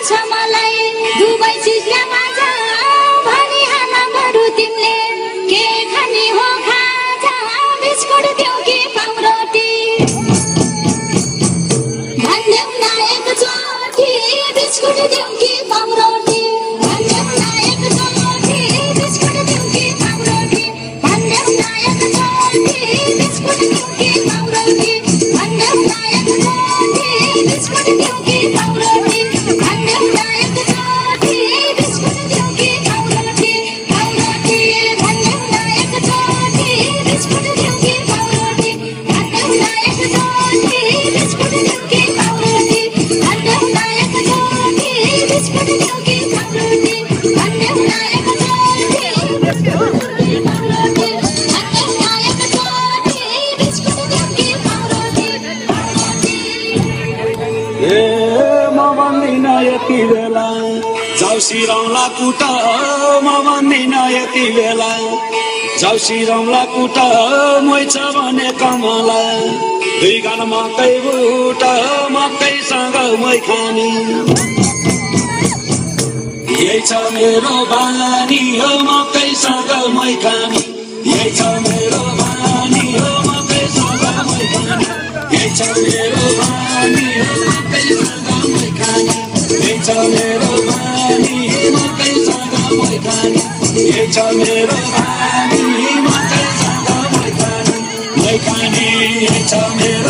पर्छ मलाई दुबै चिजले माझा भनी हान बरु तिमीले के खाने हो खाजा बिस्कुट देऊ कि पाउरोटी भन्देऊ न एकचोटि बिस्कुट देऊ कि पाउरोटी भन्देऊ न एकचोटि बिस्कुट देऊ कि पाउरोटी भन्देऊ न एकचोटि बिस्कुट देऊ कि पाउरोटी भन्देऊ न एकचोटि बिस्कुट देऊ कि पाउरोटी भन्देऊ न एकचोटि बिस्कुट देऊ कि पाउरोटी पाउरोटी भन्देऊ न एकचोटि बिस्कुट देऊ कि पाउरोटी भन्देऊ न एकचोटि बिस्कुट देऊ कि पाउरोटी भन्देऊ न एकचोटि बिस्कुट देऊ कि पाउरोटी भन्देऊ न एकचोटि बिस्कुट देऊ कि पाउरोटी भन्देऊ न एकचोटि बिस्कुट देऊ कि पाउरोटी ए म भन्दिन यति बेला जाउसी रौला कुटा म भन्दिन यति बेला जाउसी रौला कुटा मै छ भने कमला दुई गाल मकै बुट मकैसँग मै खानी यही छ मेरो बानी हो मकैसँग मै खानी यही छ मेरो बानी हो मकैसँग मै खानी यही छ मेरो बानी हो मकैसँग मै खानी यही छ मेरो बानी मकैसँग मै खानी यही छ मेरो बानी मकैसँग मै खानी यही छ मेरो